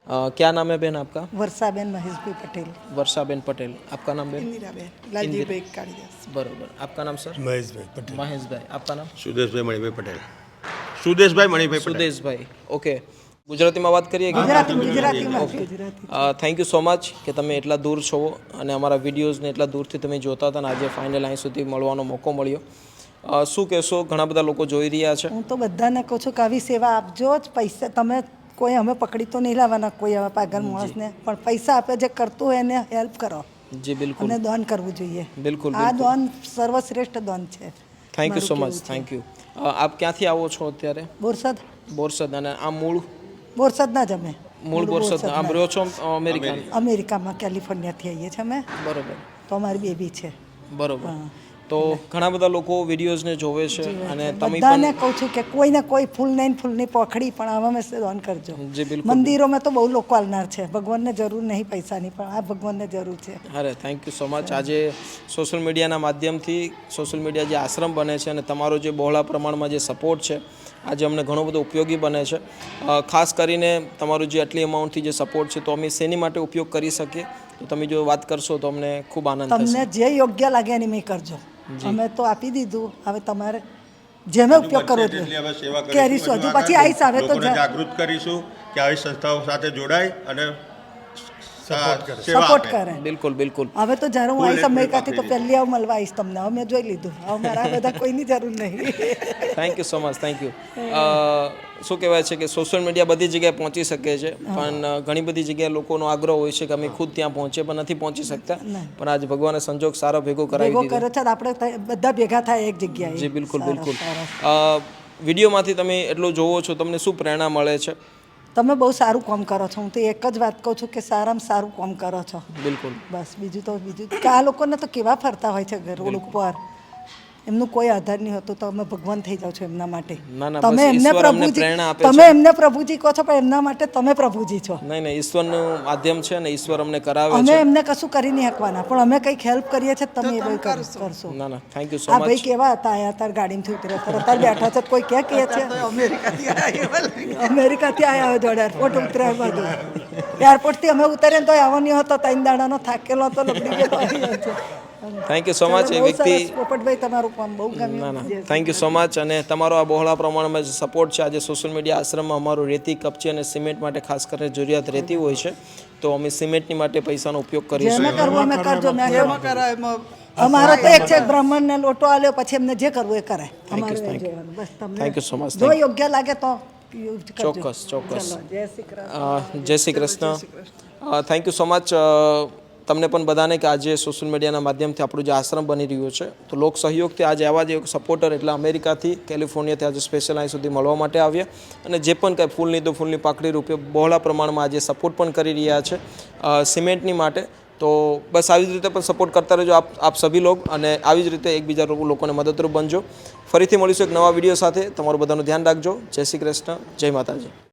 क्या नाम है बहन आपका? वर्षाबेन महेश भाई पटेल। वर्षाबेन पटेल। आपका नाम बहन? इंदिराबेन लालजी भाई कालिदास। बरोबर। आपका नाम सर? महेश भाई पटेल। महेश भाई। आपका नाम? સુદેશભાઈ મણિભાઈ પટેલ. સુદેશભાઈ મણિભાઈ પટેલ. સુદેશભાઈ. ઓકે, ગુજરાતીમાં વાત કરીએ કે ગુજરાતીમાં થેન્ક યુ સો મચ કે તમે એટલા દૂર છો અને અમારા વિડીયોઝને એટલા દૂરથી તમે જોતા હતા અને આજે ફાઇનલ અહીં સુધી મળવાનો મોકો મળ્યો. શું કહેશો? ઘણા બધા લોકો જોઈ રહ્યા છે. હું તો બધાને કહું છું કે આવી સેવા આપજો જ. પૈસા તમે કોઈ અમે પકડી તો નહીં લાવવાના, કોઈ હવે પાગલ માણસને, પણ પૈસા આપે જે કરતું હોય એને હેલ્પ કરો જી બિલકુલ. અને દાન કરવું જોઈએ. બિલકુલ. આ દાન સર્વશ્રેષ્ઠ દાન છે. Thank you so much. Thank you. આપ ક્યાંથી આવો છો અત્યારે? બોરસદ. બોરસદ. અને આ મૂળ? બોરસદના જ અમે. મૂળ બોરસદ. આમ રહ્યો છો અમેરિકા? અમેરિકામાં કેલિફોર્નિયાથી આવીએ છીએ અમે. બરોબર. તો અમારી બેબી છે. બરોબર. તો ઘણા બધા લોકો વિડીયોઝને જોવે છે અને તમે બધાને કહું છું કે કોઈને કોઈ ફૂલ નહીં ફૂલની પોખડી પણ આવા મેં દાન કરજો. જી બિલકુલ. મંદિરોમાં તો બહુ લોકો આલનાર છે. ભગવાનને જરૂર નહીં પૈસાની, પણ આ ભગવાનને જરૂર છે. અરે થેન્ક યુ સો મચ. આજે સોશિયલ મીડિયાના માધ્યમથી સોશિયલ મીડિયા જે આશ્રમ બને છે અને તમારો જે બહોળા પ્રમાણમાં જે સપોર્ટ છે આજે અમને ઘણો બધો ઉપયોગી બને છે. ખાસ કરીને તમારું જે આટલી અમાઉન્ટથી જે સપોર્ટ છે તો અમે શેની માટે ઉપયોગ કરી શકીએ તો તમે જો વાત કરશો તો અમને ખૂબ આનંદ થશે. તમને જે યોગ્ય લાગે એની મેં કરજો. અમે તો આપી દીધું, હવે તમારે જેમે ઉપયોગ કરવો જોઈએ કરીશું. હજુ પછી આવીશ. હવે તો જાગૃત કરીશું કે આવી સંસ્થાઓ સાથે જોડાય અને સપોર્ટ કરે. બિલકુલ બિલકુલ. હવે તો જ્યારે હું આવીશ અમેરિકાથી તો પહેલી આવું મળવા આવીશ તમને. હવે મેં જોઈ લીધું. હવે મારા બધા કોઈની જરૂર નહીં. Thank you so much. Thank you. શું કહેવાય છે કે સોશિયલ મીડિયા બધી જગ્યાએ પહોંચી શકે છે, પણ ઘણી બધી જગ્યાએ લોકોનો આગ્રહ હોય છે કે અમે ખુદ ત્યાં પહોંચીએ પણ નથી પહોંચી શકતા. પણ આજે ભગવાને સંજોગ સારો ભેગો કરાવી દીધો. કર્યો છે આપણે બધા ભેગા થાય એક જગ્યાએ. જી બિલકુલ બિલકુલ. વિડીયોમાંથી તમે એટલું જોવો છો, તમને શું પ્રેરણા મળે છે? તમે બહુ સારું કામ કરો છો. હું તો એક જ વાત કહું છું કે સારામાં સારું કામ કરો છો. બિલકુલ. બસ બીજું કે આ લોકોને તો કેવા ફરતા હોય છે રોડ ઉપર, એમનું કોઈ આધાર નહીં હોતું. તો અમે ભગવાન થઈ જાઓ છો એમના માટે. તમે એમને પ્રભુજી, તમે એમને પ્રભુજી કહો છો પણ એમના માટે તમે પ્રભુજી છો. નહીં નહીં, ઈશ્વરનું માધ્યમ છે ને ઈશ્વર અમને કરાવે છે. અમે એમને કશું કરી નહીં શકવાના, પણ અમે કંઈક હેલ્પ કરીએ છીએ તમે એ બધું કરશો. ના ના, થેન્ક યુ સો આ મચ. ભાઈ કેવા હતા આયા તાર ગાડીમાંથી ઉતર્યા અત્યારે બેઠા છે કોઈ ક્યાં કહે છે અમેરિકાથી આવ્યા હોય જોડે એરપોર્ટ ઉતર્યા બધું. એરપોર્ટથી અમે ઉતરીએ તો આવવાની હતો 3 દાડાનો થાકેલો હતો લપડી ગયો. Thank you so much. એ વ્યક્તિ પોપટભાઈ તમારું કામ બહુ ગમ્યું. ના ના, થેન્ક યુ સો મચ. અને તમારો આ બહોળા પ્રમાણમાં જે સપોર્ટ છે આજે સોશિયલ મીડિયા આશ્રમમાં અમારું રેતી, કપચી અને સિમેન્ટ માટે ખાસ કરીને જરૂરિયાત રહેતી હોય છે તો અમે સિમેન્ટની માટે પૈસાનો ઉપયોગ કરીશું. જેને કરવું અમે કરજો. અમારો તો એક છે બ્રાહ્મણને લોટો આલ્યો, પછી એમને જે કરવું એ કરે. Thank you so much. જો યોગ્ય લાગે તો ચોક્કસ ચોક્કસ. જય શ્રી કૃષ્ણ. જય Shri Krishna. Thank you so much. તમને પણ બધાને કે આજે સોશિયલ મીડિયાના માધ્યમથી આપણું જે આશ્રમ બની રહ્યો છે તો લોક સહયોગથી આજે આવા જે સપોર્ટર એટલે અમેરિકાથી કેલિફોર્નિયાથી આજે સ્પેશિયલ અહીં સુધી મળવા માટે આવ્યા અને જે પણ કંઈ ફૂલની તો ફૂલની પાકડી રૂપે બહોળા પ્રમાણમાં આજે સપોર્ટ પણ કરી રહ્યા છે સિમેન્ટની માટે. તો બસ આવી જ રીતે પણ સપોર્ટ કરતા રહેજો આપ સભી લોગ અને આવી જ રીતે એકબીજા લોકોને મદદરૂપ બનજો. ફરીથી મળીશું એક નવા વિડીયો સાથે. તમારું બધાનું ધ્યાન રાખજો. જય શ્રી કૃષ્ણ. જય માતાજી.